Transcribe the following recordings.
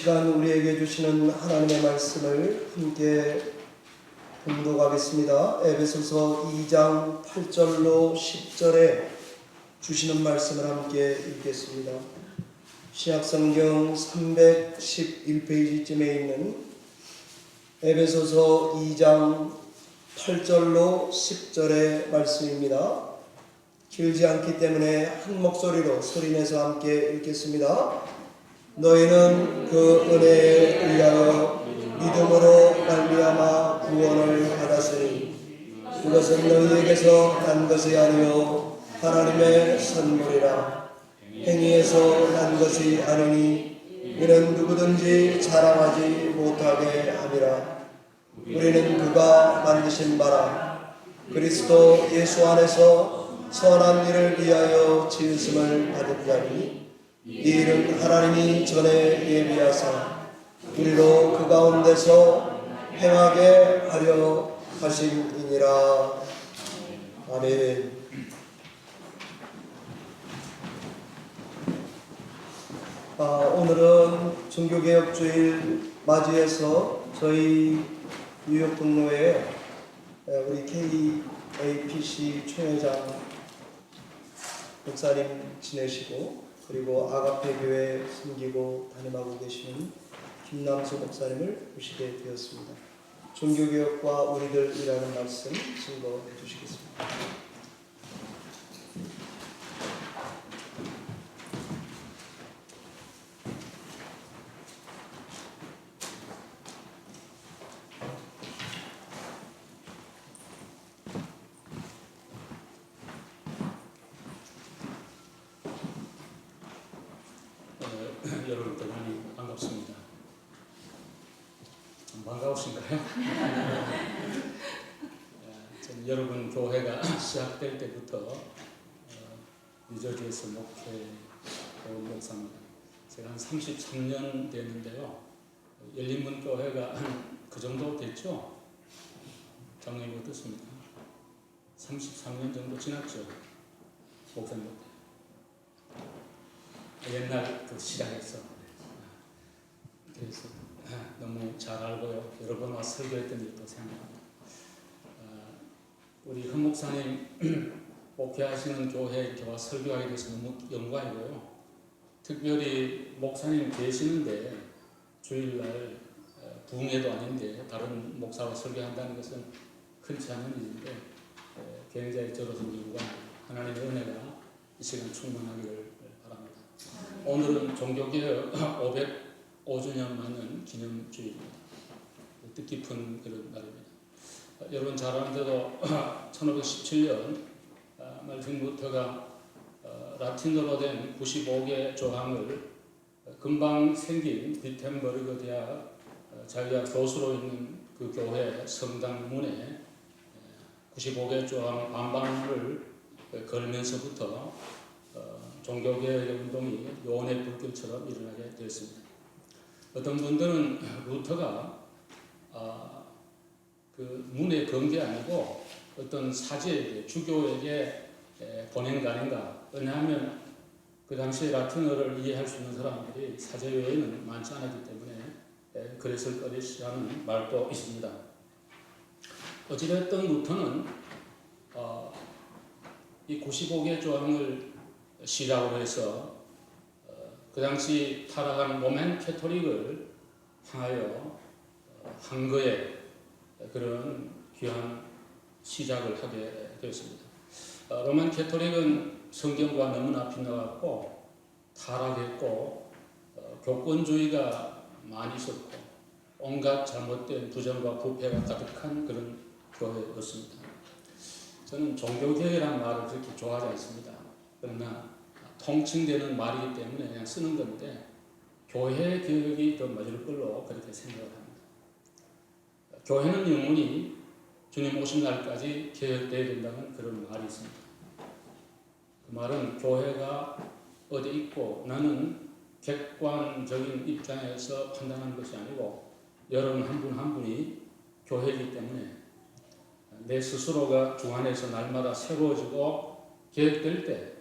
시간 우리에게 주시는 하나님의 말씀을 함께 봉독하겠습니다. 에베소서 2장 8절로 10절에 주시는 말씀을 함께 읽겠습니다. 신약성경 311페이지쯤에 있는 에베소서 2장 8절로 10절의 말씀입니다. 길지 않기 때문에 한 목소리로 소리내서 함께 읽겠습니다. 너희는 그 은혜에 의하여 믿음으로 말미암아 구원을 받았으니 그것은 너희에게서 난 것이 아니요 하나님의 선물이라. 행위에서 난 것이 아니니 이는 누구든지 자랑하지 못하게 함이라. 우리는 그가 만드신 바라 그리스도 예수 안에서 선한 일을 위하여 지으심을 받은 자니 이 일은 하나님이 전에 예비하사 우리로 그 가운데서 행하게 하려 하심이니라. 아멘. 오늘은 종교개혁주일 맞이해서 저희 뉴욕 동로에 우리 KAPC 총회장 목사님 지내시고 그리고 아가페 교회 섬기고 담임하고 계시는 김남수 목사님을 모시게 되었습니다. 종교개혁과 우리들이라는 말씀 증거해 주시겠습니다. 여러분 대단히 반갑습니다. 반가우신가요? 저는 여러분 교회가 시작될 때부터 뉴저지에서 목회해온 목사입니다. 제가 한 33년 됐는데요. 열린문 교회가 그 정도 됐죠? 장로님 어떻습니까? 33년 정도 지났죠? 목사님 때. 옛날 그 시작했어. 그래서 너무 잘 알고요. 여러 번 와서 설교했던 일도 생각합니다. 우리 현 목사님 목회하시는 교회에 이렇게 와서 설교하게 돼서 너무 영광이고요. 특별히 목사님 계시는데 주일날 부흥회도 아닌데 다른 목사와 설교한다는 것은 흔치 않은 일인데 굉장히 저로서 영광, 하나님의 은혜가 이 시간 충만하기를 바랍니다. 오늘은 종교개혁 505주년 맞는 기념주일입니다. 뜻깊은 그런 날입니다. 여러분 잘 아는대로 1517년 말틴 루터가 라틴어로 된 95개 조항을 금방 생긴 비텐버그 대학 자기가 교수로 있는 그 교회 성당 문에 95개 조항 반방을 걸면서부터 종교개혁의 운동이 요원의 불길처럼 일어나게 되었습니다. 어떤 분들은 루터가 그 문에 건 게 아니고 어떤 사제에게, 주교에게 보낸 거 아닌가. 왜냐하면 그 당시에 라틴어를 이해할 수 있는 사람들이 사제 외에는 많지 않았기 때문에 그랬을 것이라는 말도 있습니다. 어찌됐든 루터는 이 95개 조항을 시작으로 해서 그 당시 타락한 로맨 캐토릭을 향하여 한거의 그런 귀한 시작을 하게 되었습니다. 로맨 캐토릭은 성경과 너무나 빗나갔고 타락했고 교권주의가 많이 있었고 온갖 잘못된 부정과 부패가 가득한 그런 교회였습니다. 저는 종교개혁이라는 말을 그렇게 좋아하지 않습니다. 그러나 통칭되는 말이기 때문에 그냥 쓰는 건데 교회 개혁이 더 맞을 걸로 그렇게 생각을 합니다. 교회는 영원히 주님 오신 날까지 개혁되어야 된다는 그런 말이 있습니다. 그 말은 교회가 어디 있고 나는 객관적인 입장에서 판단하는 것이 아니고 여러분 한 분 한 분이 교회이기 때문에 내 스스로가 주 안에서 날마다 새로워지고 개혁될 때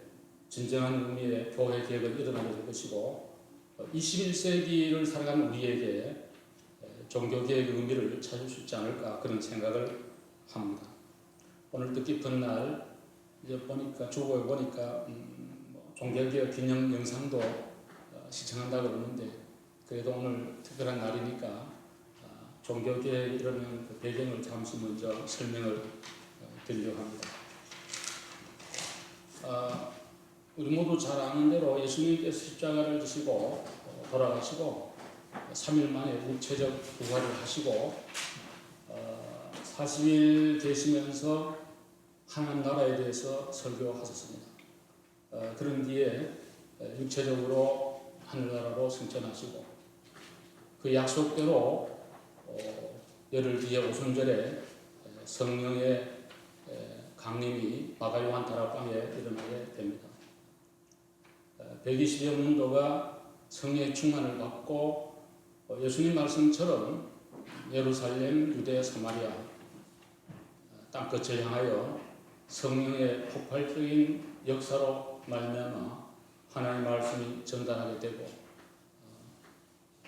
진정한 의미의 교회 개혁은 일어나게 될 것이고 21세기를 살아가는 우리에게 종교개혁의 의미를 찾을 수 있지 않을까 그런 생각을 합니다. 오늘 뜻깊은 날 이제 보니까 주보에 보니까 종교개혁 기념 영상도 시청한다고 그러는데 그래도 오늘 특별한 날이니까 종교개혁이 이루는 그 배경을 잠시 먼저 설명을 드리려고 합니다. 우리 모두 잘 아는 대로 예수님께서 십자가를 지시고 돌아가시고 3일 만에 육체적 부활을 하시고 40일 계시면서 하나님 나라에 대해서 설교하셨습니다. 그런 뒤에 육체적으로 하늘나라로 승천하시고 그 약속대로 열흘 뒤에 오순절에 성령의 강림이 마가요한 다락방에 일어나게 됩니다. 120여 문도가 성령의 충만을 받고 예수님 말씀처럼 예루살렘, 유대, 사마리아 땅끝을 향하여 성령의 폭발적인 역사로 말미암아 하나님의 말씀이 전달하게 되고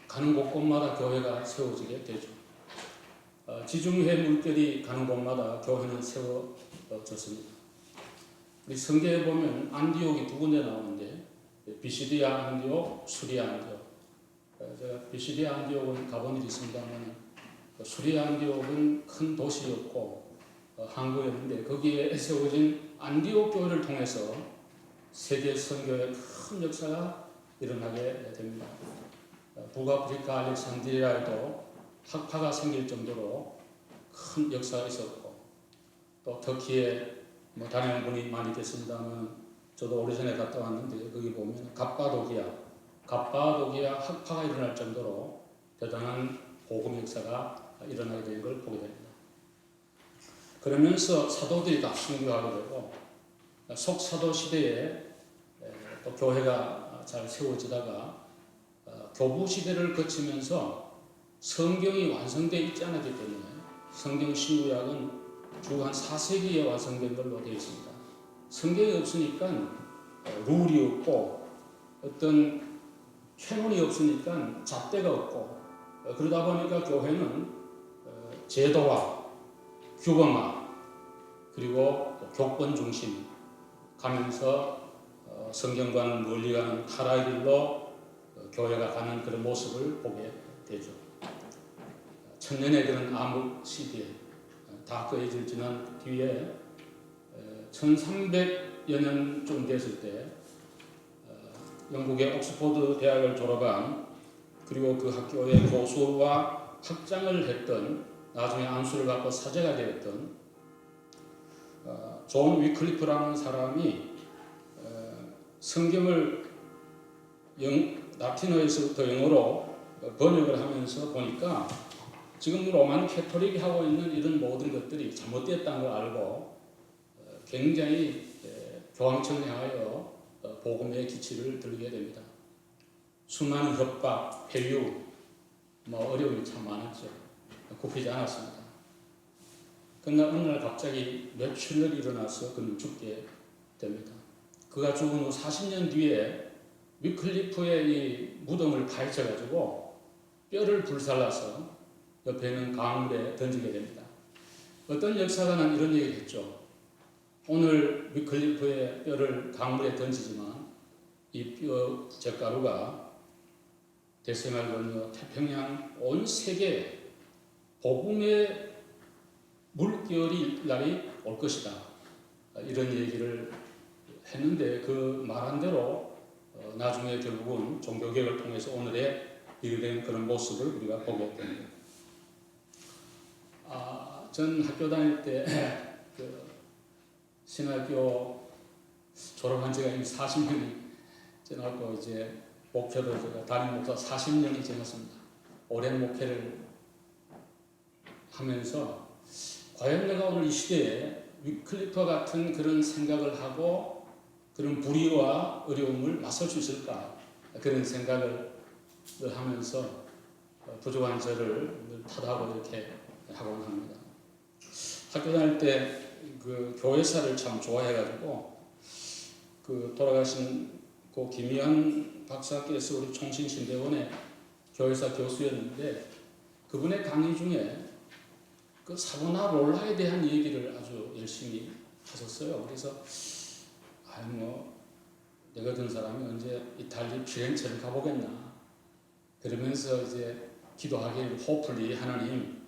가는 곳곳마다 교회가 세워지게 되죠. 지중해 물결이 가는 곳마다 교회는 세워졌습니다. 우리 성경에 보면 안디옥이 두 군데 나오는데 비시디아 안디옥, 수리아 안디옥. 제가 비시디아 안디옥은 가본 일이 있습니다만 수리아 안디옥은 큰 도시였고 항구였는데 거기에 세워진 안디옥 교회를 통해서 세계 선교의 큰 역사가 일어나게 됩니다. 북아프리카 알렉산드리아에도 학파가 생길 정도로 큰 역사가 있었고 또 터키에 다녀온 분이 많이 계십니다만 저도 오래전에 갔다 왔는데 거기 보면 갑바도기아 학파가 일어날 정도로 대단한 복음 역사가 일어나게 된 걸 보게 됩니다. 그러면서 사도들이 다 순교하게 되고 속사도 시대에 또 교회가 잘 세워지다가 교부 시대를 거치면서 성경이 완성되어 있지 않았기 때문에 성경 신구약은 주 한 4세기에 완성된 걸로 되어 있습니다. 성경이 없으니까 룰이 없고 어떤 캐논이 없으니까 잣대가 없고 그러다 보니까 교회는 제도화, 규범화 그리고 교권 중심 가면서 성경과는 멀리 가는 타락의 길로 교회가 가는 그런 모습을 보게 되죠. 천년의 그런 암흑 시대에 다 꺼져질 지난 뒤에 1300여 년쯤 됐을 때 영국의 옥스포드 대학을 졸업한 그리고 그 학교의 교수와 학장을 했던 나중에 안수를 받고 사제가 되었던 존 위클리프라는 사람이 성경을 라틴어에서부터 영어로 번역을 하면서 보니까 지금 로만 캐토릭이 하고 있는 이런 모든 것들이 잘못되었다는 걸 알고 굉장히 교황청을 향하여 복음의 기치를 들게 됩니다. 수많은 협박, 회유, 어려움이 참 많았죠. 굽히지 않았습니다. 그러나 어느 날 갑자기 뇌출혈이 일어나서 그는 죽게 됩니다. 그가 죽은 후 40년 뒤에 위클리프의 이 무덤을 파헤쳐가지고 뼈를 불살라서 옆에 있는 강물에 던지게 됩니다. 어떤 역사가는 이런 얘기를 했죠. 오늘 위클리프의 뼈를 강물에 던지지만 이 뼈 젓가루가 대서양을 건너 태평양 온 세계에 복음의 물결이 날이 올 것이다. 이런 얘기를 했는데 그 말한 대로 나중에 결국은 종교개혁을 통해서 오늘의 이르된 그런 모습을 우리가 보게 됩니다. 전 학교 다닐 때 그 신학교 졸업한 지가 이미 40년이 지났고 이제 목회도 제가 담임 목사 40년이 지났습니다. 오랜 목회를 하면서 과연 내가 오늘 이 시대에 위클리프와 같은 그런 생각을 하고 그런 불의와 어려움을 맞설 수 있을까 그런 생각을 하면서 부족한 저를 늘 탓하고 이렇게 하곤 합니다. 학교 다닐 때 그 교회사를 참 좋아해가지고 그 돌아가신 고 김희환 박사께서 우리 총신신대원의 교회사 교수였는데 그분의 강의 중에 그 사보나롤라에 대한 얘기를 아주 열심히 하셨어요. 그래서 내 같은 사람이 언제 이탈리 피렌체를 가보겠나 그러면서 이제 기도하길 호플리 하나님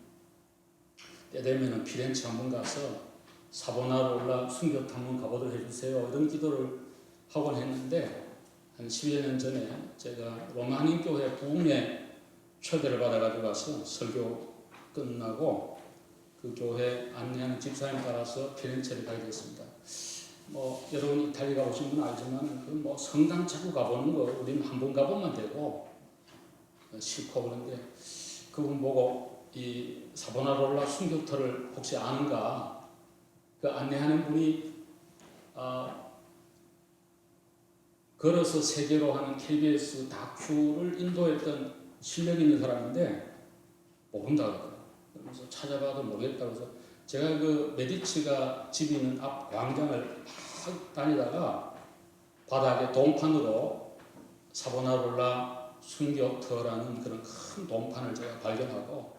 때 되면은 피렌체 한번 가서 사보나롤라 순교탑 한번 가보도록 해주세요. 이런 기도를 하곤 했는데 한 10여 년 전에 제가 로마 한인교회 부흥회 초대를 받아가지고 가서 설교 끝나고 그 교회 안내하는 집사님 따라서 피렌체를 가게 됐습니다. 여러분 이탈리 가보신 분 알지만 그 성당 자꾸 가보는 거 우리는 한 번 가보면 되고 싫고 그런데 그분 보고 이 사보나롤라 순교터를 혹시 아는가 그 안내하는 분이 걸어서 세계로 하는 KBS 다큐를 인도했던 실력 있는 사람인데 모른다 그러더라고요. 그래서 찾아봐도 모르겠다고 해서 제가 그 메디치가 집이 있는 앞 광장을 막 다니다가 바닥에 동판으로 사보나롤라 순교터라는 그런 큰 동판을 제가 발견하고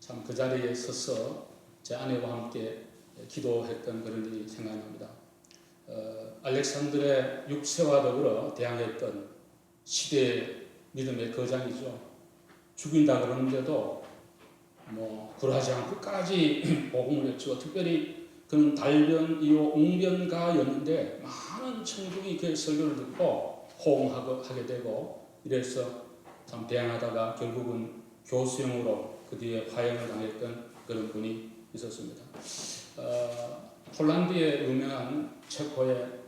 참 그 자리에 서서 제 아내와 함께 기도했던 그런 일이 생각납니다. 알렉산드의 6세와 더불어 대항했던 시대의 믿음의 거장이죠. 죽인다 그러는데도 굴하지 않고 끝까지 복음을 외치고 특별히 그는 달변 이후 웅변가였는데 많은 천국이 그의 설교를 듣고 호응하게 되고 이래서 참 대항하다가 결국은 교수형으로 그 뒤에 화형을 당했던 그런 분이 있었습니다. 폴란드의 유명한 체코의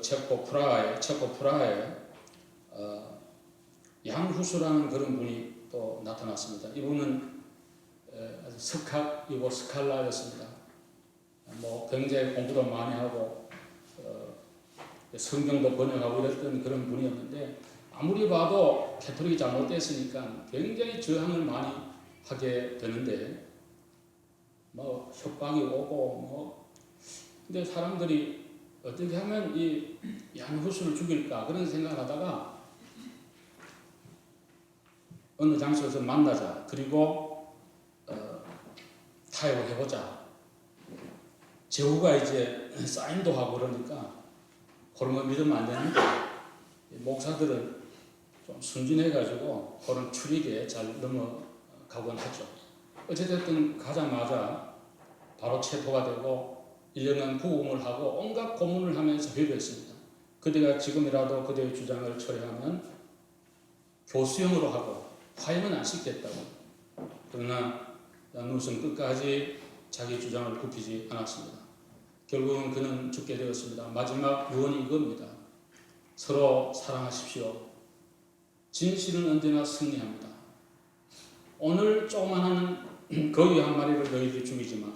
체코 프라하에 양후수라는 그런 분이 또 나타났습니다. 이분은 아주 석학이고 스칼라였습니다. 굉장히 공부도 많이 하고 성경도 번역하고 이랬던 그런 분이었는데 아무리 봐도 캐톨릭이 잘못됐으니까 굉장히 저항을 많이 하게 되는데 협박이 오고 근데 사람들이 어떻게 하면 이 양후수를 죽일까 그런 생각을 하다가 어느 장소에서 만나자 그리고 타협을 해보자 제후가 이제 사인도 하고 그러니까 그런 거 믿으면 안 되는데 목사들은 좀 순진해가지고 그런 추리에 잘 넘어가곤 하죠. 어쨌든 가자마자 바로 체포가 되고 1년간 구금을 하고 온갖 고문을 하면서 회부했습니다. 그대가 지금이라도 그대의 주장을 철회하면 교수형으로 하고 화형은 안 시켰다고. 그러나 야누스는 끝까지 자기 주장을 굽히지 않았습니다. 결국은 그는 죽게 되었습니다. 마지막 유언이 이겁니다. 서로 사랑하십시오. 진실은 언제나 승리합니다. 오늘 조그마한 거위 한 마리를 너희들이 죽이지만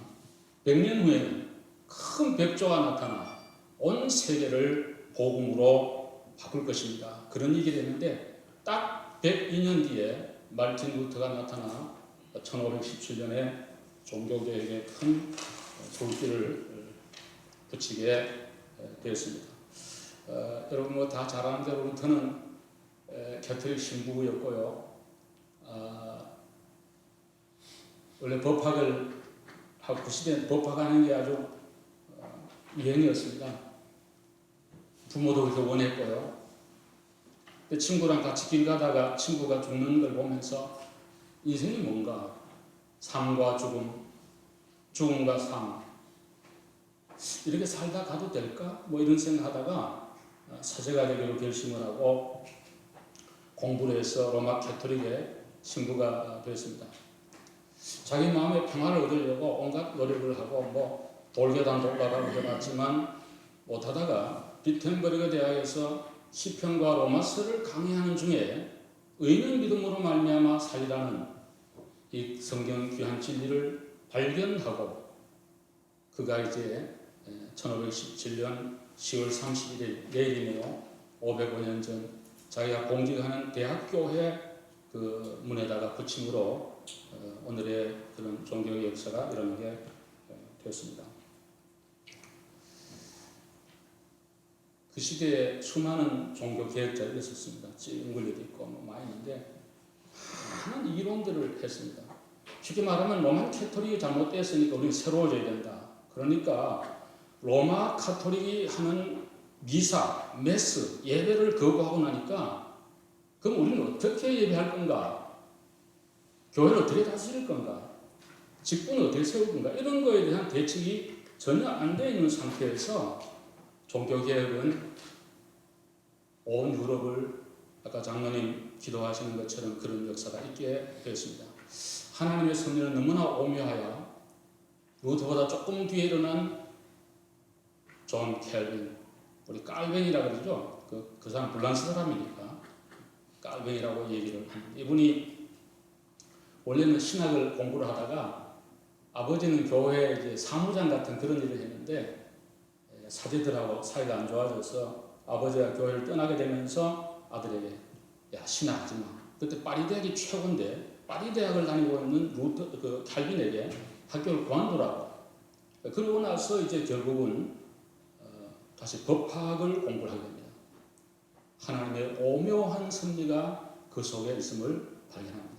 100년 후에는 큰 백조가 나타나 온 세계를 복음으로 바꿀 것입니다. 그런 얘기를 했는데 딱 102년 뒤에 말틴 루터가 나타나 1517년에 종교개혁에 큰 돌길을 붙이게 되었습니다. 여러분 다 잘 아는 대로 루터는 캐톨릭 신부였고요. 원래 법학을 하고 그 시대에 법학하는 게 아주 유행이었습니다. 부모도 그렇게 원했고요. 근데 친구랑 같이 길 가다가 친구가 죽는 걸 보면서 인생이 뭔가 삶과 죽음, 죽음과 삶 이렇게 살다 가도 될까? 이런 생각하다가 사제가 되기로 결심을 하고 공부를 해서 로마 캐톨릭의 신부가 되었습니다. 자기 마음의 평화를 얻으려고 온갖 노력을 하고 돌계단도 올라가고 해봤지만 못하다가 비텐버리그 대학에서 시편과 로마서를 강의하는 중에 의인은 믿음으로 말미암아 살리라는 이 성경 귀한 진리를 발견하고 그가 이제 1517년 10월 31일 내일이네요. 505년 전 자기가 공직하는 대학교회 그 문에다가 붙임으로 오늘의 그런 종교의 역사가 일어나는 게 되었습니다. 그 시대에 수많은 종교 개혁자들이 있었습니다. 찌은굴리도 있고 많이 있는데 많은 이론들을 했습니다. 쉽게 말하면 로마 카톨릭이 잘못됐으니까 우리는 새로워져야 된다. 그러니까 로마 카톨릭이 하는 미사, 메스, 예배를 거부하고 나니까 그럼 우리는 어떻게 예배할 건가? 교회를 어떻게 다스릴 건가? 직분을 어떻게 세울 건가? 이런 거에 대한 대책이 전혀 안 되어 있는 상태에서 종교개혁은 온 유럽을 아까 장로님 기도하시는 것처럼 그런 역사가 있게 되었습니다. 하나님의 섭리는 너무나 오묘하여 루터보다 조금 뒤에 일어난 존 켈빈, 우리 깔뱅이라고 그러죠. 그 사람 불란스 사람이니까 깔뱅이라고 얘기를 합니다. 이분이 원래는 신학을 공부를 하다가 아버지는 교회 이제 사무장 같은 그런 일을 했는데 사제들하고 사이가 안 좋아져서 아버지가 교회를 떠나게 되면서 아들에게 야 신학하지 마. 그때 파리 대학이 최고인데 파리 대학을 다니고 있는 루터 그 칼빈에게 학교를 그만두라고. 그러고 나서 이제 결국은 다시 법학을 공부를 하게 됩니다. 하나님의 오묘한 섭리가 그 속에 있음을 발견합니다.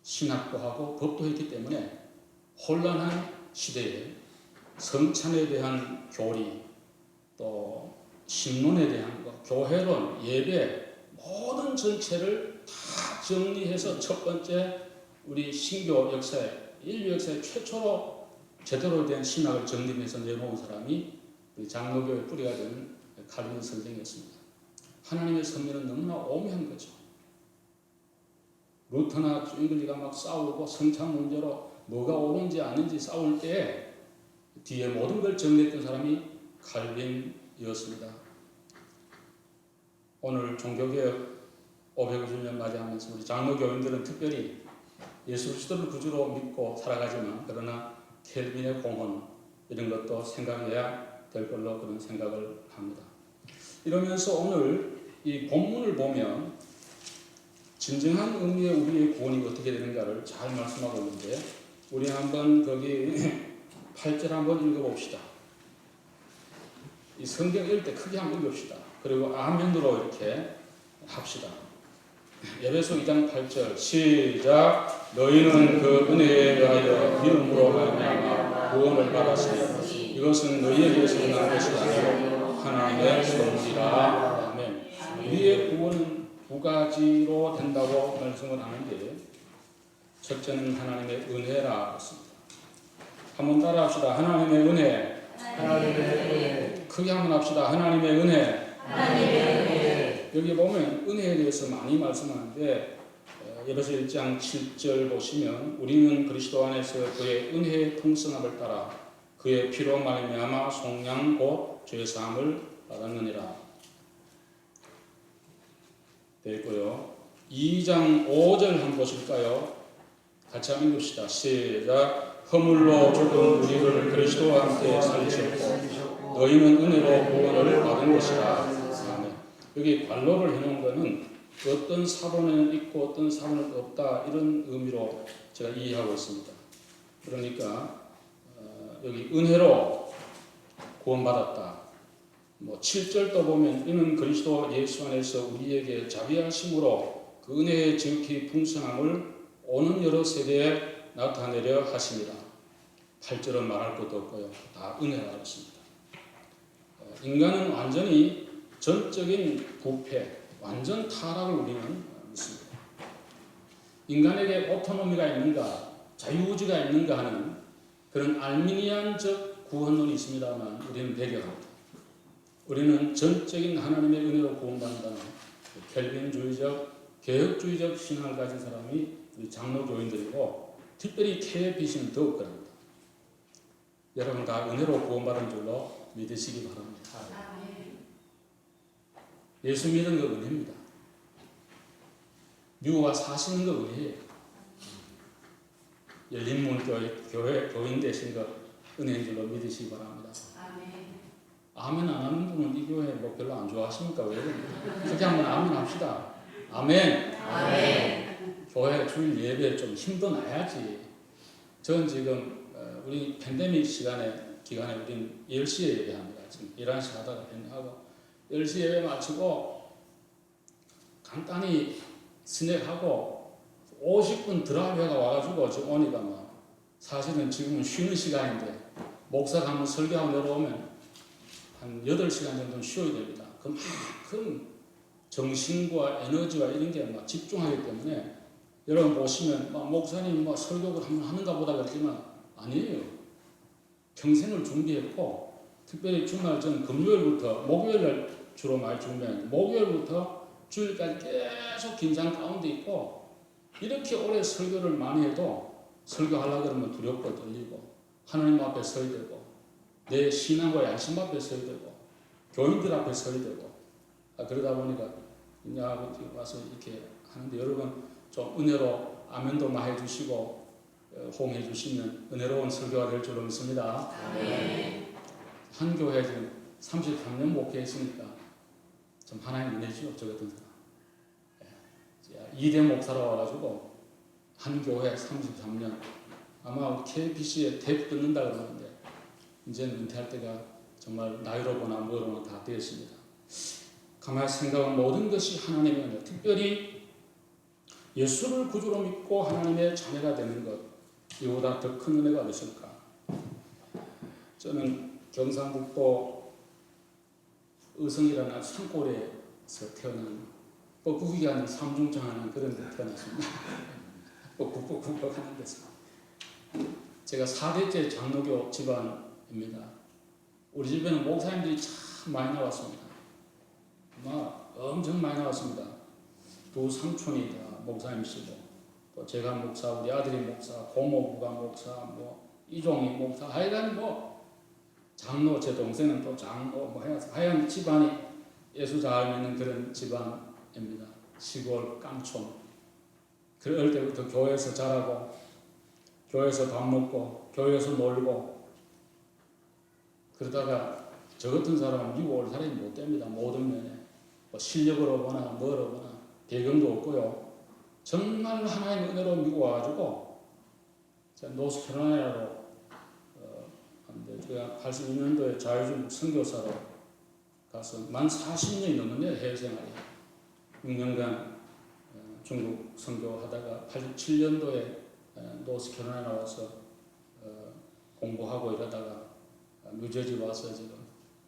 신학도 하고 법도 했기 때문에 혼란한 시대에 성찬에 대한 교리, 또 신론에 대한 것, 교회론, 예배 모든 전체를 다 정리해서 첫 번째 우리 신교 역사에 인류 역사에 최초로 제대로 된 신학을 정립해서 내놓은 사람이 우리 장로교의 뿌리가 된 칼빈 선생이었습니다. 하나님의 섭리는 너무나 오묘한 거죠. 루터나 쭝글리가 막 싸우고 성찬 문제로 뭐가 옳은지 아닌지 싸울 때 뒤에 모든 걸 정리했던 사람이 칼빈이었습니다. 오늘 종교개혁 550년 맞이하면서 우리 장로교인들은 특별히 예수 그리스도를 구주로 믿고 살아가지만 그러나 켈빈의 공헌 이런 것도 생각해야 될 걸로 그런 생각을 합니다. 이러면서 오늘 이 본문을 보면 진정한 의미의 우리의 구원이 어떻게 되는가를 잘 말씀하고 있는데 우리 한번 거기 8절 한번 읽어봅시다. 이 성경 읽을 때 크게 한번 읽읍시다. 그리고 아멘으로 이렇게 합시다. 에베소 2장 8절 시작. 너희는 그 은혜에 대하여 믿음으로 말미암아 구원을 받았으니 이것은 너희에게서 난 것이 아니요 하나님의 선물이라. 아멘. 우리의 구원은 두 가지로 된다고 말씀을 하는데 첫째는 하나님의 은혜라 했습니다. 한번 따라합시다. 하나님의 은혜. 하나님의 은혜. 크게 한번 합시다. 하나님의 은혜. 하나님의 은혜. 여기 보면 은혜에 대해서 많이 말씀하는데 에베소 1장 7절 보시면 우리는 그리스도 안에서 그의 은혜의 풍성함을 따라 그의 피로 말미암아 속량 곧 죄 사함을 받았느니라 되어 있고요. 2장 5절 한번 보실까요? 같이 한번 읽읍시다. 시작. 허물로 죽은 우리를 그리스도와 함께 살리셨고 너희는 은혜로 구원을 받은 것이라. 아멘. 여기 관로를 해놓은 것은 어떤 사본은 있고 어떤 사본은 없다 이런 의미로 제가 이해하고 있습니다. 그러니까 여기 은혜로 구원받았다. 7절도 보면 이는 그리스도 예수 안에서 우리에게 자비하심으로 그 은혜의 지극히 풍성함을 오는 여러 세대에 나타내려 하십니다. 8절은 말할 것도 없고요. 다 은혜라 했습니다. 인간은 완전히 전적인 부패, 완전 타락을 우리는 믿습니다. 인간에게 오토노미가 있는가, 자유의지가 있는가 하는 그런 알미니안적 구원론이 있습니다만 우리는 배격합니다. 우리는 전적인 하나님의 은혜로 구원받는다는 켈빈주의적, 개혁주의적 신앙을 가진 사람이 우리 장로교인들이고 특별히 KFC는 더욱 그럽니다. 여러분 다 은혜로 구원받은 줄로 믿으시기 바랍니다. 예수 믿는 거 은혜입니다. 미국와 사시는 거 은혜예요. 열린문 교회 교인 되신 거 은혜인 줄로 믿으시기 바랍니다. 아멘 안 하는 분은 이 교회 별로 안 좋아하십니까? 왜 그러냐? 그렇게 한번 아멘 합시다. 아멘. 아멘. 교회 주일 예배에 좀 힘도 나야지. 전 지금 우리 팬데믹 시간에 기간에 우리는 10시에 예배합니다. 지금 11시 하다가 했하고 10시 예배 마치고 간단히 스낵하고 50분 드라이브가 와가지고 지금 오니까 막 사실은 지금은 쉬는 시간인데 목사가 한번 설교하고 내려오면 한 8시간 정도는 쉬어야 됩니다. 그만큼 정신과 에너지와 이런 게 막 집중하기 때문에 여러분 보시면 막 목사님 뭐 설교를 한번 하는가 보다 그랬지만 아니에요. 평생을 준비했고 특별히 주말 전 금요일부터 목요일날 주로 많이 준비하는데 목요일부터 주일까지 계속 긴장 가운데 있고 이렇게 오래 설교를 많이 해도 설교하려고 그러면 두렵고 떨리고 하나님 앞에 서야 되고 내 신앙과 양심 앞에 서야 되고 교인들 앞에 서야 되고 그러다 보니까 그냥 와서 이렇게 하는데 여러분 좀 은혜로 아멘도 많이 해주시고 호응해 주시면 은혜로운 설교가 될 줄로 믿습니다. 한 교회 지금 33년 목회했으니까 좀 하나님 은혜죠. 저 같은 사람. 2대 목사로 와가지고 한 교회 33년 아마 KBC에 대부 끊는다 그러는데 이제는 은퇴할 때가 정말 나이로거나 뭐로나 다 되었습니다. 가만히 생각하면 모든 것이 하나님의 은혜, 특별히 예수를 구주로 믿고 하나님의 자녀가 되는 것, 이보다 더 큰 은혜가 어딨을까? 저는 경상북도 의성이라는 산골에서 태어난 뻐꾸기가 아닌 삼중창하는 그런 데 태어났습니다. 뻑뻑뻑뻑 하는 데서. 제가 4대째 장로교 집안입니다. 우리 집에는 목사님들이 참 많이 나왔습니다. 엄청 많이 나왔습니다. 두 삼촌이 다 목사님이시고 또 제가 목사, 우리 아들이 목사, 고모부가 목사, 뭐 이종이 목사, 하여간 뭐 장로, 제 동생은 또 장로, 뭐 하여간 집안이 예수 잘 믿는 그런 집안입니다. 시골 깡촌. 어릴 때부터 교회에서 자라고 교회에서 밥 먹고 교회에서 놀고 그러다가 저 같은 사람은 미국 올 사람이 못 됩니다. 모든 면에 뭐 실력으로 보나 뭐로 보나 배경도 없고요. 정말 하나님의 은혜로 미국 와가지고 제가 노스캐롤라이나로 제가 82년도에 자유주의 선교사로 가서 만 40년이 넘었네요. 해외 생활이 6년간 중국 선교하다가 87년도에 노스캐롤라이나 와서 공부하고 이러다가 뉴저지 와서 지금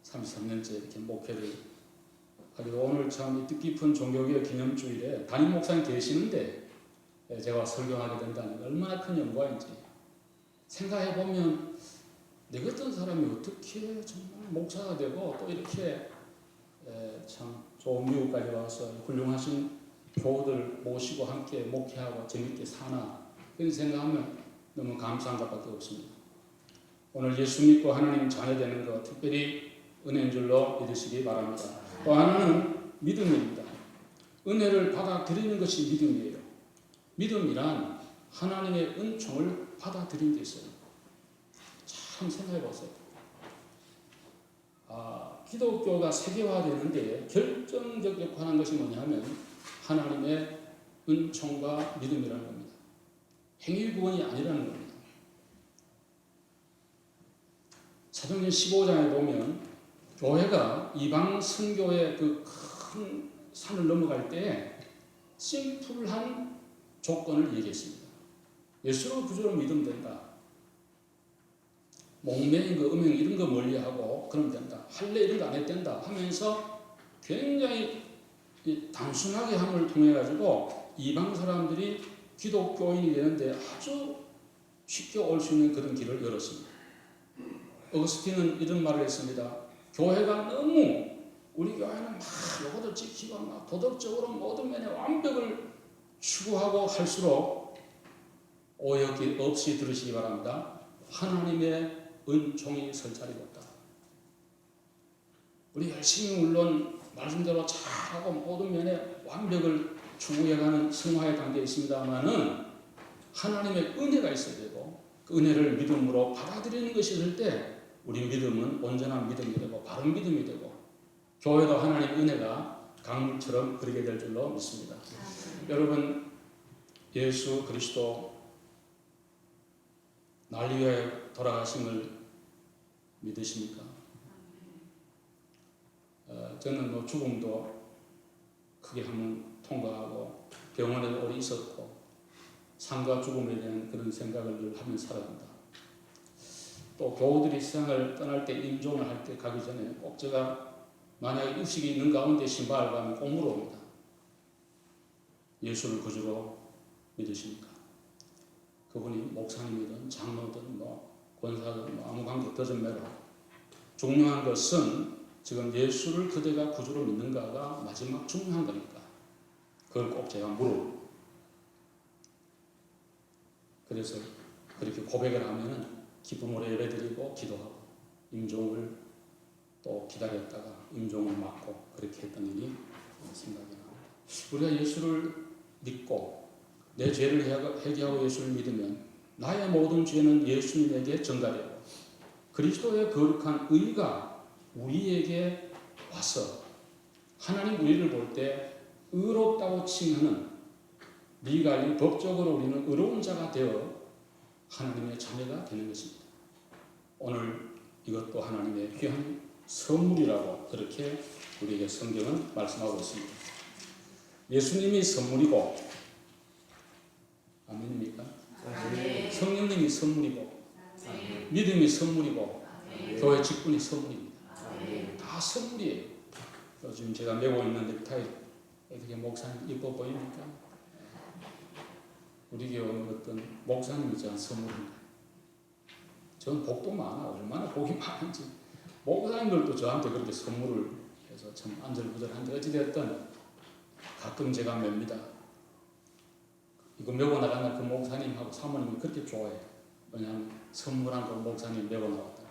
33년째 이렇게 목회를 하기도 오늘 참 뜻깊은 종교개혁 기념주일에 담임 목사님 계시는데 제가 설교하게 된다는 게 얼마나 큰 영광인지 생각해보면 내 같은 사람이 어떻게 정말 목사가 되고 또 이렇게 참 좋은 미국까지 와서 훌륭하신 교우들 모시고 함께 목회하고 재밌게 사나 그런 생각하면 너무 감사한 것밖에 없습니다. 오늘 예수 믿고 하나님 자녀 되는 것 특별히 은혜인 줄로 믿으시기 바랍니다. 또 하나는 믿음입니다. 은혜를 받아들이는 것이 믿음이에요. 믿음이란 하나님의 은총을 받아들인 게 있어요. 참 생각해 보세요. 기독교가 세계화되는데 결정적 역할을 하는 것이 뭐냐면 하나님의 은총과 믿음이라는 겁니다. 행위 구원이 아니라는 겁니다. 사도행전 15장에 보면 교회가 이방 선교의 그 큰 산을 넘어갈 때 심플한 조건을 얘기했습니다. 예수를 구주로 믿으면 된다. 목매인 거, 음행 이런 거 멀리하고 그러면 된다. 할례 이런 거 안 해도 된다 하면서 굉장히 단순하게 함을 통해 가지고 이방 사람들이 기독교인이 되는데 아주 쉽게 올 수 있는 그런 길을 열었습니다. 어거스틴은 이런 말을 했습니다. 교회가 너무 우리 교회는 막 요거들 지키고 막 도덕적으로 모든 면에 완벽을 추구하고 할수록 오해 없이 들으시기 바랍니다. 하나님의 은총이 설 자리가 없다. 우리 열심히 물론 말씀대로 잘하고 모든 면에 완벽을 추구해가는 성화의 단계에 있습니다만은 하나님의 은혜가 있어야 되고 그 은혜를 믿음으로 받아들이는 것이 있을 때 우리 믿음은 온전한 믿음이 되고 바른 믿음이 되고 교회도 하나님의 은혜가 강물처럼 흐르게 될 줄로 믿습니다. 여러분 예수 그리스도 날 위하여 돌아가심을 믿으십니까? 저는 뭐 죽음도 크게 한번 통과하고 병원에 오래 있었고 삶과 죽음에 대한 그런 생각을 늘 하면서 살아간다. 또 교우들이 세상을 떠날 때 임종을 할 때 가기 전에 꼭 제가 만약에 의식이 있는 가운데 신발을 가면 꼭 물어봅니다. 예수를 구주로 믿으십니까? 그분이 목사님이든 장로든 뭐 권사든 뭐 아무 관계 doesn't matter. 중요한 것은 지금 예수를 그대가 구주로 믿는가가 마지막 중요한 거니까 그걸 꼭 제가 물어요. 그래서 그렇게 고백을 하면은 기쁨으로 예배드리고 기도하고 임종을 또 기다렸다가 임종을 맞고 그렇게 했던 일이 생각이 납니다. 우리가 예수를 믿고 내 죄를 회개하고 예수를 믿으면 나의 모든 죄는 예수님에게 전가되고 그리스도의 거룩한 의가 우리에게 와서 하나님 우리를 볼 때 의롭다고 칭하는 리갈리 법적으로 우리는 의로운 자가 되어 하나님의 자녀가 되는 것입니다. 오늘 이것도 하나님의 귀한 선물이라고 그렇게 우리에게 성경은 말씀하고 있습니다. 예수님이 선물이고 아멘입니까? 아멘. 성령님이 선물이고 아멘. 믿음이 선물이고 아멘. 교회 직분이 선물입니다. 아멘. 다 선물이에요. 지금 제가 메고 있는 넥타이 어떻게 목사님 이뻐 보입니까? 우리 교회는 어떤 목사님이 저한 선물입니다. 저는 복도 많아. 얼마나 복이 많은지. 목사님들도 저한테 그렇게 선물을 해서 참 안절부절한데 어찌됐든 가끔 제가 맵니다. 이거 메고 나가는 그 목사님하고 사모님이 그렇게 좋아해요. 왜냐하면 선물한 거 목사님 메고 나왔다.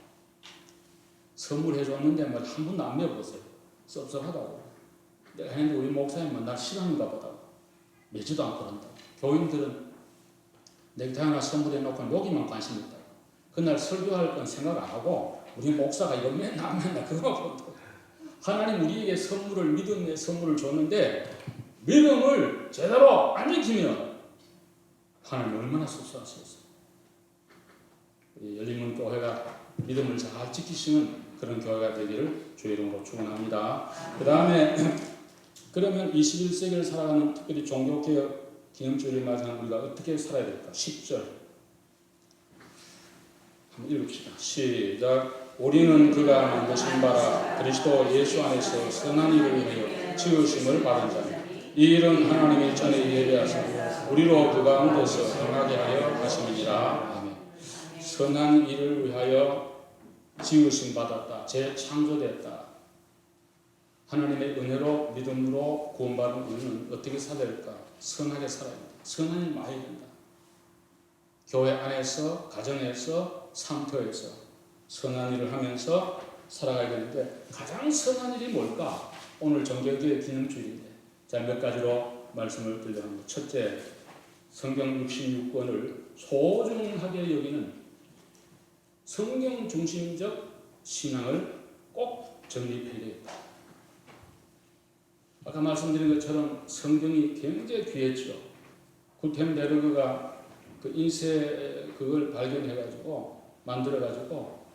선물해 줬는데 한 번도 안 메어봤어요. 섭섭하다고. 내가 했는데 우리 목사님은 날 싫어하는가 보다. 매지도 않고 그런다. 교인들은 넥타이 하나 선물해 놓고 여기만 관심 있다. 그날 설교할 건 생각 안 하고 우리 목사가 이거 맨날 그거 보고 하나님 우리에게 선물을 믿음의 선물을 줬는데 믿음을 제대로 안 지키면 하나님 얼마나 섭섭하시겠어요. 우리 열린문 교회가 믿음을 잘 지키시는 그런 교회가 되기를 주의 이름으로 축원합니다. 그 다음에 그러면 21세기를 살아가는 특별히 종교개혁 기념주의를 맞이하는 우리가 어떻게 살아야 될까? 10절 한번 읽읍시다. 시작. 우리는 그가 만드신 바라 그리스도 예수 안에서 선한 일을 위하여 지으심을 받은 자니 이 일은 하나님이 전에 예비하사 우리로 그 가운데서 행하게 하여 하심이니라. 아멘. 선한 일을 위하여 지으심 받았다. 재창조됐다. 하나님의 은혜로 믿음으로 구원받은 우리는 어떻게 살아야 될까? 선하게 살아야 된다. 선한 일 많이 된다. 교회 안에서, 가정에서, 상터에서 선한 일을 하면서 살아가야 되는데 가장 선한 일이 뭘까? 오늘 정교교의 기념주일인데 자, 몇 가지로 말씀을 드리려 합니다. 첫째, 성경 66권을 소중하게 여기는 성경 중심적 신앙을 꼭 정립해야 되겠다. 아까 말씀드린 것처럼 성경이 굉장히 귀했죠. 구텐베르그가 그 인쇄 그걸 발견해가지고 만들어가지고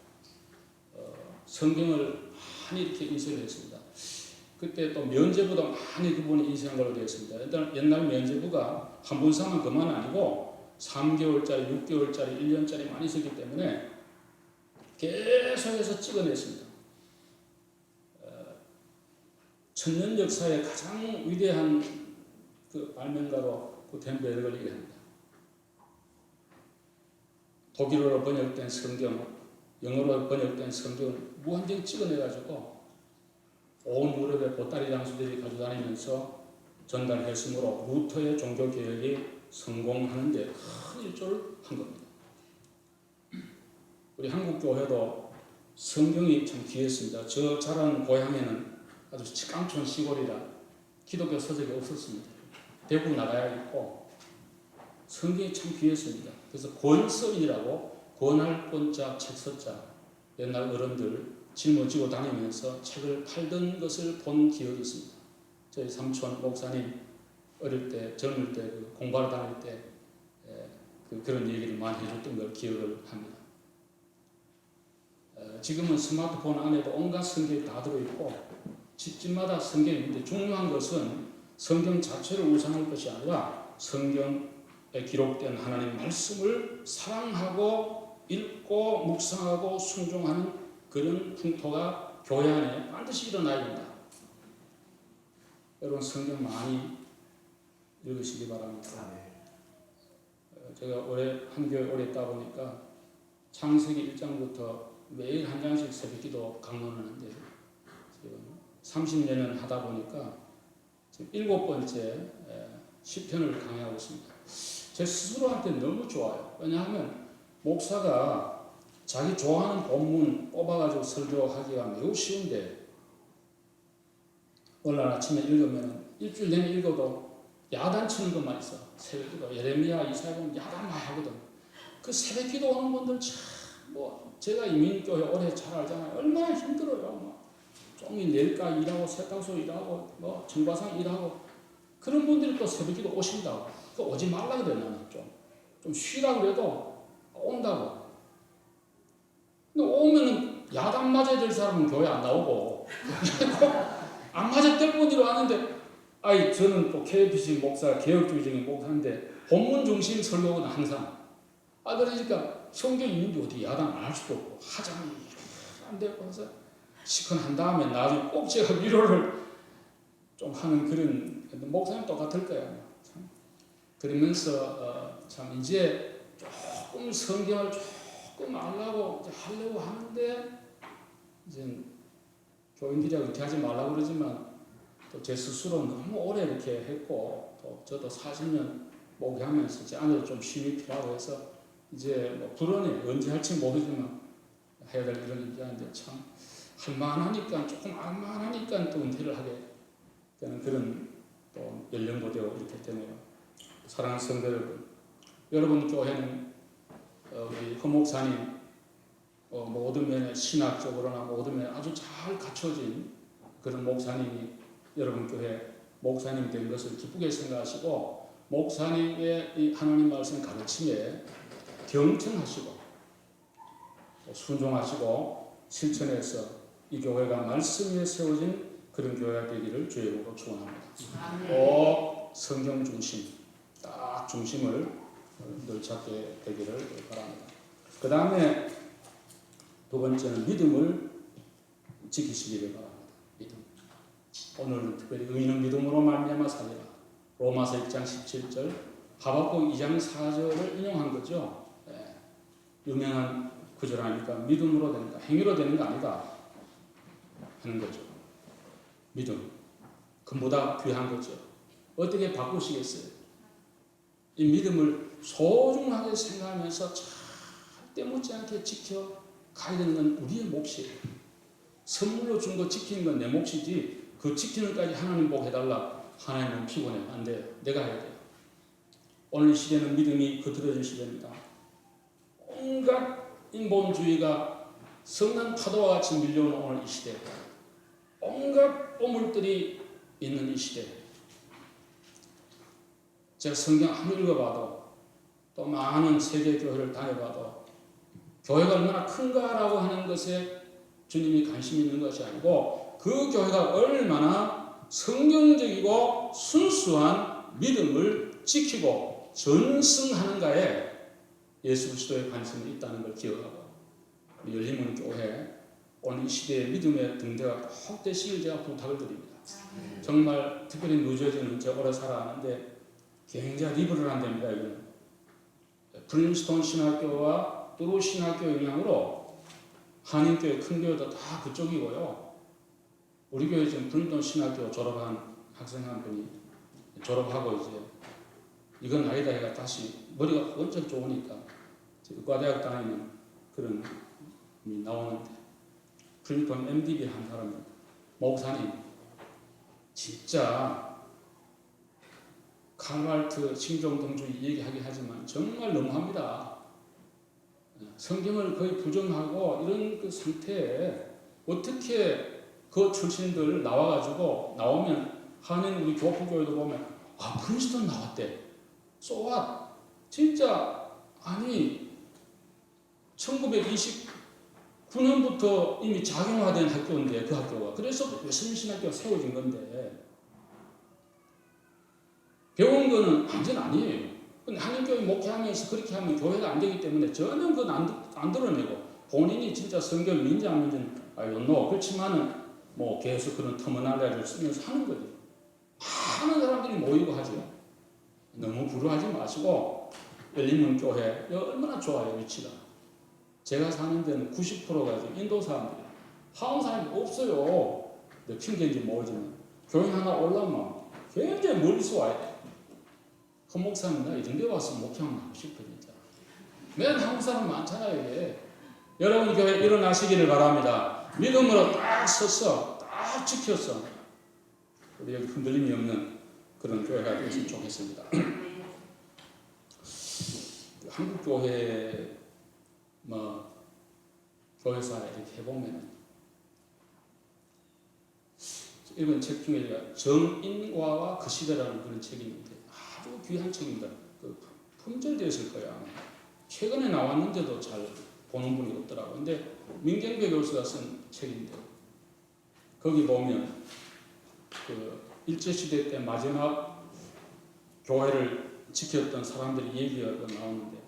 성경을 많이 이렇게 인쇄를 했습니다. 그때 또 면제부도 많이 그분이 인쇄한 걸로 되어 있습니다. 옛날 면제부가 한 번 사면 그만 아니고 3개월짜리, 6개월짜리, 1년짜리 많이 썼기 때문에 계속해서 찍어냈습니다. 천년 역사의 가장 위대한 그 발명가로 구텐베르그를 얘기합니다. 독일어로 번역된 성경, 영어로 번역된 성경을 무한정 찍어내가지고 온 유럽의 보따리 장수들이 가지고 다니면서 전달했으므로 루터의 종교개혁이 성공하는 데 큰 일조를 한 겁니다. 우리 한국교회도 성경이 참 귀했습니다. 저 자란 고향에는 아주 깡촌 시골이라 기독교 서적이 없었습니다. 대구 나가야 있고 성경이 참 귀했습니다. 그래서 권서이라고 권할 권자 책서자 옛날 어른들 짊어지고 다니면서 책을 팔던 것을 본 기억이 있습니다. 저희 삼촌 목사님 어릴 때 젊을 때 공부하러 다닐 때 그런 얘기를 많이 해줬던 걸 기억을 합니다. 지금은 스마트폰 안에도 온갖 성경이 다 들어있고 집집마다 성경이 있는데 중요한 것은 성경 자체를 우상할 것이 아니라 성경에 기록된 하나님의 말씀을 사랑하고 읽고 묵상하고 순종하는 그런 풍토가 교회 안에 반드시 일어나야 된다. 여러분 성경 많이 읽으시기 바랍니다. 제가 한교회 오래 있다 보니까 창세기 1장부터 매일 한 장씩 새벽기도 강론하는데 지금 30년을 하다 보니까 지금 7번째 시편을 강의하고 있습니다. 제 스스로한테 너무 좋아요. 왜냐하면 목사가 자기 좋아하는 본문 뽑아가지고 설교하기가 매우 쉬운데 오늘 아침에 읽으면 일주일 내내 읽어도 야단치는 것만 있어. 새벽기도 예레미야 이사야는 야단 많이 하거든. 그 새벽기도 오는 분들 참 뭐 제가 이민교회 오래 잘 알잖아요. 얼마나 힘들어요. 뭐 종일 내일까 일하고 세탁소 일하고 뭐 정과상 일하고 그런 분들이 또 새벽기도 오신다고. 그 오지 말라 그래 나는 좀 쉬라 그래도 온다고. 근데 오면은 야단 맞아야 될 사람은 교회 안 나오고 안 맞을 될 분들이 왔는데 저는 또 KFC 목사 개혁주의적인 목사인데 본문 중심 설교는 항상 그러니까 성경 있는데 어떻게 야단 안 할 수도 없고 하자니 안 되고 해서 시큰한 다음에 나중에 꼭 제가 위로를 좀 하는 그런 목사님 똑같을 거야. 참. 그러면서 참 이제 조금 성경을 조금 알려고 하는데 이제 교인들이랑 이렇게 하지 말라고 그러지만 또 제 스스로 너무 오래 이렇게 했고 또 저도 40년 목회하면서 제 안에도 좀 쉼이 필요하고 해서 이제 뭐 불안해 언제 할지 모르지만 해야 될 일은 이제 하는데 참 할만하니까 조금 알만하니까 또 은퇴를 하게 되는 그런 또 연령도 되고 이렇게 되네요. 사랑하는 성도 여러분, 여러분 교회는 우리 허 목사님 모든 면에 신학적으로나 모든 면에 아주 잘 갖춰진 그런 목사님이 여러분 교회 목사님이 된 것을 기쁘게 생각하시고 목사님의 이 하나님 말씀 가르침에 경청하시고 순종하시고 실천해서 이 교회가 말씀 위에 세워진 그런 교회가 되기를 주의 이름으로 축원합니다. 꼭 성경 중심, 딱 중심을 늘 찾게 되기를 바랍니다. 그 다음에 두 번째는 믿음을 지키시기를 바랍니다. 믿음. 오늘은 특별히 의인은 믿음으로 말미암아 살리라. 로마서 1장 17절, 하박국 2장 4절을 인용한 거죠. 유명한 구절 아닙니까? 믿음으로 되는 거, 행위로 되는 거 아니다 하는 거죠. 믿음. 그보다 귀한 거죠. 어떻게 바꾸시겠어요? 이 믿음을 소중하게 생각하면서 절대 못지않게 지켜 가야 되는 건 우리의 몫이에요. 선물로 준 거 지키는 건 내 몫이지 그 지키는 까지 하나님 복 해달라. 하나님은 피곤해. 안 돼요. 내가 해야 돼요. 오늘 이 시대는 믿음이 거들어질 시대입니다. 온갖 인본주의가 성난 파도와 같이 밀려오는 오늘 이 시대, 온갖 오물들이 있는 이 시대, 제가 성경 아무리 읽어봐도 또 많은 세계 교회를 다녀봐도 교회가 얼마나 큰가라고 하는 것에 주님이 관심이 있는 것이 아니고 그 교회가 얼마나 성경적이고 순수한 믿음을 지키고 전승하는가에 예수 그리스도의 관심이 있다는 걸 기억하고 우리 열림문 교회 오늘 이 시대의 믿음의 등대가 꼭 되시길 제가 부탁을 드립니다. 정말 특별히 뉴저지는 제가 오래 살아왔는데 굉장히 리버럴한 데입니다. 여기는 프린스턴 신학교와 뚜루 신학교 영향으로 한인교회 큰 교회도 다 그쪽이고요. 우리 교회 지금 프린스턴 신학교 졸업한 학생 한 분이 졸업하고 이제 이건 아니다 해가 다시 머리가 원천 좋으니까 의과대학 다니는 그런 분이 나오는데 프린스턴 MDB 한 사람입니다. 목사님 진짜 칼말트 신종동주의 얘기하긴 하지만 정말 너무합니다. 성경을 거의 부정하고 이런 그 상태에 어떻게 그 출신들 나와가지고 나오면 한인 우리 교포교회도 보면 프린스턴 나왔대. So what? 진짜 아니 1929 9년부터 이미 작용화된 학교인데 그 학교가 그래서 신학교가 세워진 건데 배운 거는 완전 아니에요. 근데 한인교회 목회하면서 그렇게 하면 교회가 안 되기 때문에 전혀 그건 안 드러내고 본인이 진짜 성경을 믿는지 안 믿는지 알겠노. 그렇지만은 뭐 계속 그런 터미널을 쓰면서 하는 거죠. 많은 사람들이 모이고 하죠. 너무 부러워하지 마시고 열린문 교회 얼마나 좋아요 위치가. 제가 사는 데는 90%가 인도 사람들이에요. 한국 사람이 없어요. 몇 층인지 모르지만 교회 하나 올라오면 굉장히 멀리서 와야 돼. 그 목사님 나 이런 데 와서 목회하면 하고 싶어 진짜. 맨 한국 사람 많잖아요 이게. 여러분 교회 일어나시기를 바랍니다. 믿음으로 딱 서서 딱 지켰어. 우리 여기 흔들림이 없는 그런 교회가 되었으면 좋겠습니다. 한국 교회 뭐 교회사 이렇게 해보면 이번 책 중에 정인과와 그 시대라는 그런 책이 있는데 아주 귀한 책입니다. 그 품절되었을 거야. 최근에 나왔는데도 잘 보는 분이 없더라고요. 근데 민경배 교수가 쓴 책인데 거기 보면 그 일제시대 때 마지막 교회를 지켰던 사람들의 얘기가 나오는데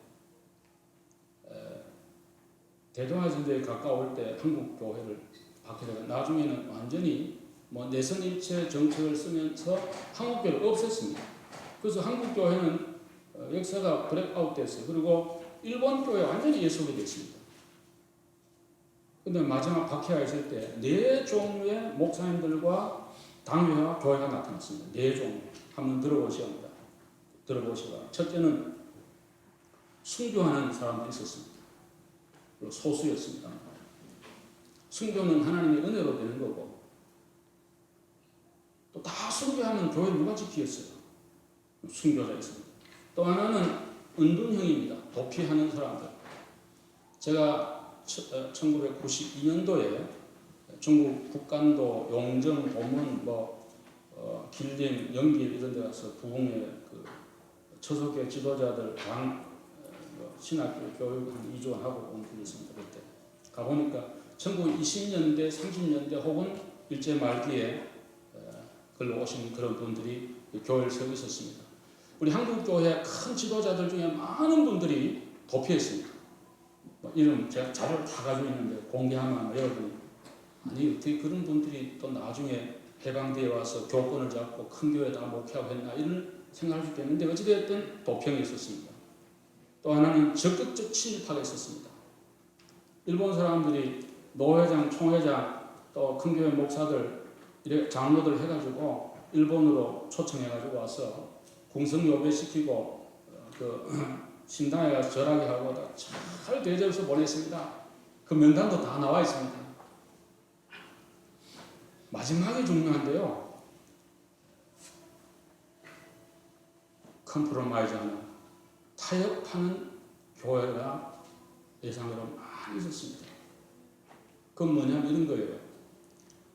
대동아시아에 가까울 때 한국 교회를 받게 되고 나중에는 완전히 뭐 내선일체 정책을 쓰면서 한국 교회를 없앴습니다. 그래서 한국 교회는 역사가 브레이크아웃 됐어요. 그리고 일본 교회 완전히 예속이 됐습니다. 근데 마지막 박해가 있을 때 네 종류의 목사님들과 당회와 교회가 나타났습니다. 네 종류. 한번 들어보시기 합니다. 들어보시고 첫째는 순교하는 사람들이 있었습니다. 소수였습니다. 순교는 하나님의 은혜로 되는 거고 또 다 순교하면 교회 누가 지키겠어요? 순교자 있습니다. 또 하나는 은둔형입니다. 도피하는 사람들. 제가 1992년도에 중국 북간도, 용정, 도문, 길림, 영길 이런 데 가서 부흥회 그 처소교회 지도자들 신학교 교육 한 2주 하고 온 적이 있습니다. 그때 가보니까 1920년대, 30년대 혹은 일제 말기에 걸로 오신 그런 분들이 교회를 세우고 있었습니다. 우리 한국교회 큰 지도자들 중에 많은 분들이 도피했습니다. 이름 제가 자료를 다 가지고 있는데 공개하면 여러분이 아니 어떻게 그런 분들이 또 나중에 해방대에 와서 교권을 잡고 큰 교회에다 목회하고 했나 이런 생각할 수 있겠는데 어찌됐든 도평이 있었습니다. 또 하나는 적극적 친일파가 있었습니다. 일본 사람들이 노회장, 총회장, 또 큰 교회 목사들, 장로들 해가지고 일본으로 초청해가지고 와서 궁성요배시키고 신당에 가서 절하게 하고 잘 대접해서 보냈습니다. 그 명단도 다 나와 있습니다. 마지막이 중요한데요. 컴프로마이즈하는 타협하는 교회가 예상대로 많이 있었습니다. 그건 뭐냐면 이런 거예요.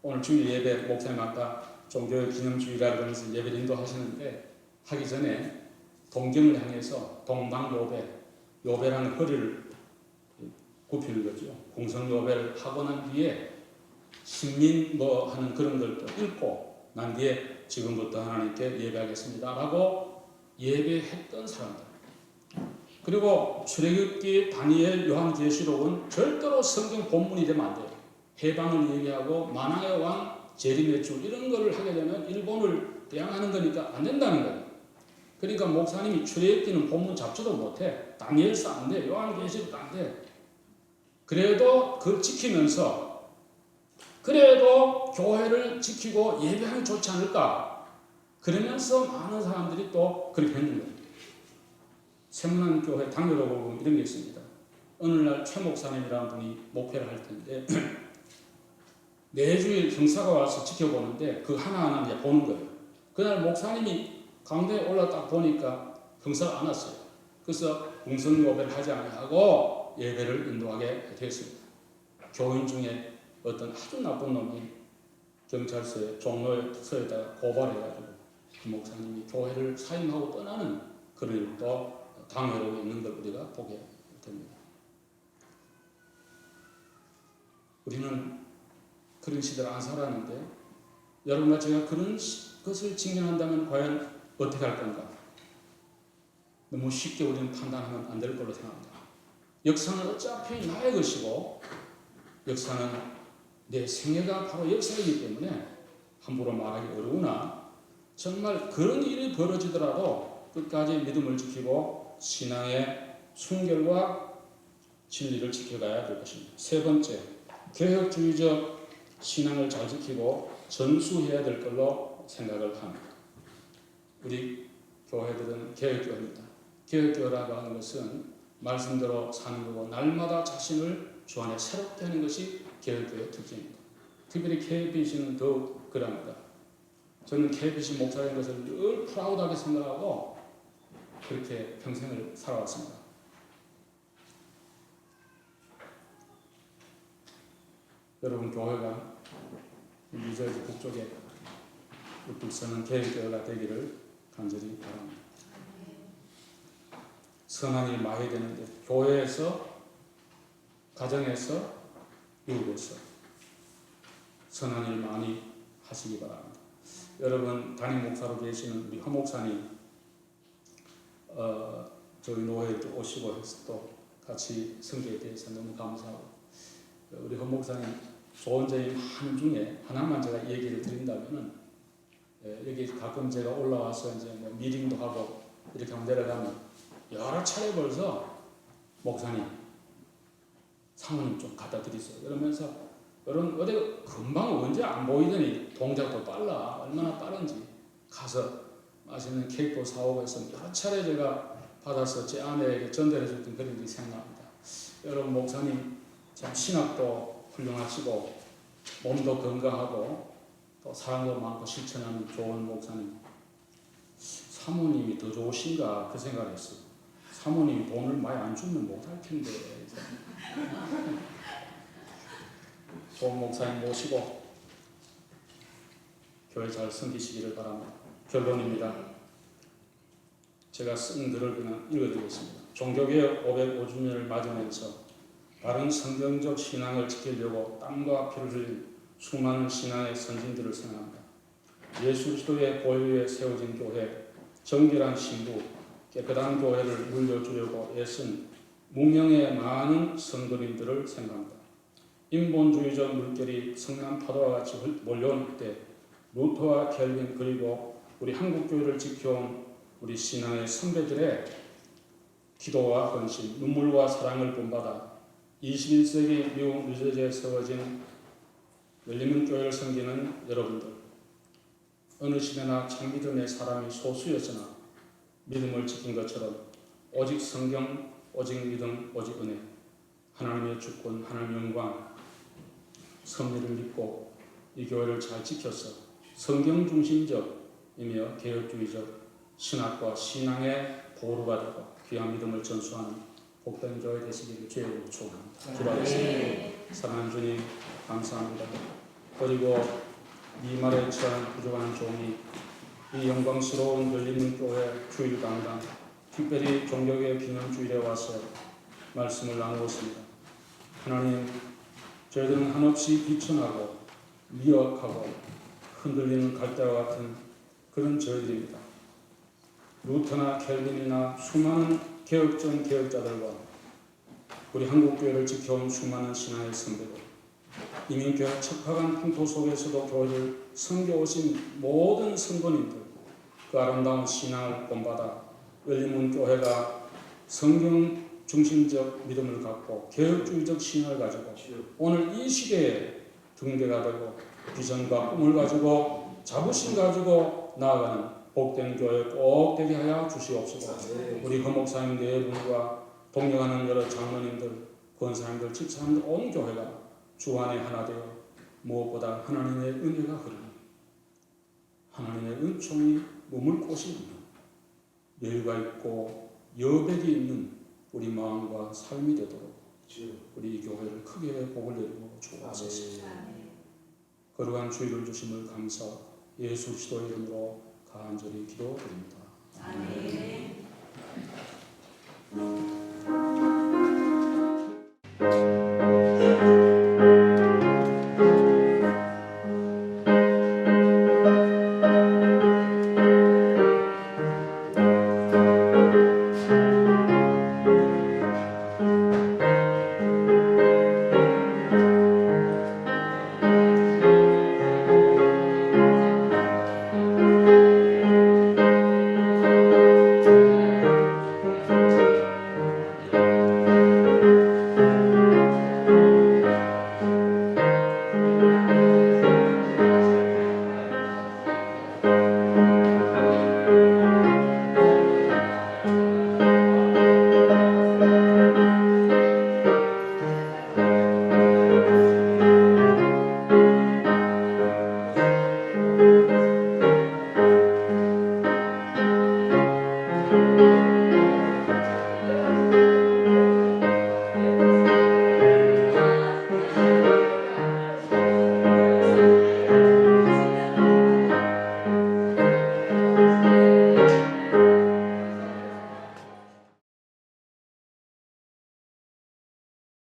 오늘 주일 예배 목사님 아까 종교의 기념주의라 그러면서 예배 인도하시는데 하기 전에 동경을 향해서 동방요배, 요배라는 허리를 굽히는 거죠. 공성요배를 하고 난 뒤에 신민 하는 그런 걸 또 읽고 난 뒤에 지금부터 하나님께 예배하겠습니다 라고 예배했던 사람들. 그리고 출애굽기, 다니엘, 요한계시록은 절대로 성경 본문이 되면 안 돼요. 해방을 얘기하고 만왕의 왕, 재림의주 이런 거를 하게 되면 일본을 대항하는 거니까 안 된다는 거예요. 그러니까 목사님이 출애굽기는 본문 잡지도 못해. 다니엘서 안 돼. 요한계시록도 안 돼. 그래도 그걸 지키면서 그래도 교회를 지키고 예배하면 좋지 않을까. 그러면서 많은 사람들이 또 그렇게 했는 거예요. 세문안 교회 당회로 보면 이런 게 있습니다. 어느 날 최 목사님이라는 분이 목회를 할 텐데 매주일 형사가 와서 지켜보는데 그 하나하나 이제 보는 거예요. 그날 목사님이 강대에 올라 딱 보니까 형사가 안 왔어요. 그래서 공성요배를 하지 않고 예배를 인도하게 되었습니다. 교인 중에 어떤 아주 나쁜 놈이 경찰서에 종로에 서에다가 고발해가지고 그 목사님이 교회를 사임하고 떠나는 그런 일도 당회로 있는 걸 우리가 보게 됩니다. 우리는 그런 시대를 안 살았는데 여러분과 제가 그런 것을 직면한다면 과연 어떻게 할 건가? 너무 쉽게 우리는 판단하면 안 될 걸로 생각합니다. 역사는 어차피 나의 것이고 역사는 내 생애가 바로 역사이기 때문에 함부로 말하기 어려우나 정말 그런 일이 벌어지더라도 끝까지 믿음을 지키고 신앙의 순결과 진리를 지켜가야 될 것입니다. 세 번째, 개혁주의적 신앙을 잘 지키고 전수해야 될 걸로 생각을 합니다. 우리 교회들은 개혁교회입니다. 개혁교회라고 하는 것은 말씀대로 사는 거고 날마다 자신을 주 안에 새롭게 하는 것이 개혁교회의 특징입니다. 특별히 KBC는 더욱 그럽니다. 저는 KBC 목사인 것을 늘 프라우드하게 생각하고 그렇게 평생을 살아왔습니다. 여러분 교회가 뉴저지 북쪽에 북서는 개혁교회가 되기를 간절히 바랍니다. 선한 일 많이 되는데 교회에서, 가정에서, 이웃에서 선한 일 많이 하시기 바랍니다. 여러분 담임 목사로 계시는 우리 허 목사님 저희 노회에 오시고 해서 또 같이 성경에 대해서 너무 감사하고 우리 허 목사님 좋은 점이 많은 중에 하나만 제가 얘기를 드린다면은 여기 가끔 제가 올라와서 이제 뭐 미팅도 하고 이렇게 하면 내려가면 여러 차례 벌써 목사님 사모님 좀 갖다 드리세요. 그러면서 여러분 어디 금방 언제 안 보이더니 동작도 빨라. 얼마나 빠른지 가서 맛있는 케이크도 사오고 해서 여러 차례 제가 받아서 제 아내에게 전달해 줬던 그런 일이 생각납니다. 여러분 목사님 참 신학도 훌륭하시고 몸도 건강하고 또 사랑도 많고 실천하는 좋은 목사님. 사모님이 더 좋으신가 그 생각을 했어요. 사모님이 돈을 많이 안 주면 못할 텐데. 좋은 목사님 모시고 교회 잘 섬기시기를 바랍니다. 결론입니다. 제가 쓴 글을 그냥 읽어드리겠습니다. 종교개혁 505주년을 맞으면서 바른 성경적 신앙을 지키려고 땀과 피를 흘린 수많은 신앙의 선진들을 생각합니다. 예수 그리스도의 보혈 위에 세워진 교회, 정결한 신부, 깨끗한 교회를 물려주려고 애쓴 무명의 많은 성도님들을 생각합니다. 인본주의적 물결이 성난 파도와 같이 몰려올 때 루터와 켈빈 그리고 우리 한국교회를 지켜온 우리 신앙의 선배들의 기도와 헌신, 눈물과 사랑을 본받아 21세기 미국 뉴저지에 세워진 열리는 교회를 섬기는 여러분들, 어느 시대나 참 믿음의 사람이 소수였으나 믿음을 지킨 것처럼 오직 성경, 오직 믿음, 오직 은혜, 하나님의 주권, 하나님의 영광, 섭리를 믿고 이 교회를 잘 지켜서 성경 중심적이며 개혁주의적 신학과 신앙의 보루가 되고 귀한 믿음을 전수하는 복된 교회 되시기를 주의 이름으로 축원합니다. 기도하겠습니다. 사랑하는 주님 감사합니다. 그리고 이 말에 처한 부족한 종이 이 영광스러운 열리는 교회 주일 강단, 특별히 종교개혁 기념주일에 와서 말씀을 나누었습니다. 하나님, 저희들은 한없이 비천하고 미혹하고 흔들리는 갈대와 같은 그런 저희들입니다. 루터나 켈빈이나 수많은 개혁전 개혁자들과 우리 한국교회를 지켜온 수많은 신앙의 선배들, 이민교회 척박한 풍토 속에서도 교회를 섬겨오신 모든 성도님들, 그 아름다운 신앙을 본받아 열린문 교회가 성경 중심적 믿음을 갖고 개혁주의적 신앙을 가지고 오늘 이 시대에 등대가 되고 비전과 꿈을 가지고 자부심 가지고 나아가는 복된 교회 꼭 되게 하여 주시옵소서. 우리 허 목사님 네 분과 동역하는 여러 장로님들, 권사님들, 집사님들 온 교회가 주 안에 하나 되어 무엇보다 하나님의 은혜가 흐르는 하나님의 은총이 머물 곳이 있는 여유가 있고 여백이 있는 우리 마음과 삶이 되도록 우리 이 교회를 크게 복을 내리고 주옵소서. 거룩한 주의를 주심을 감사 예수 그리스도의 이름으로 간절히 기도드립니다. 아멘.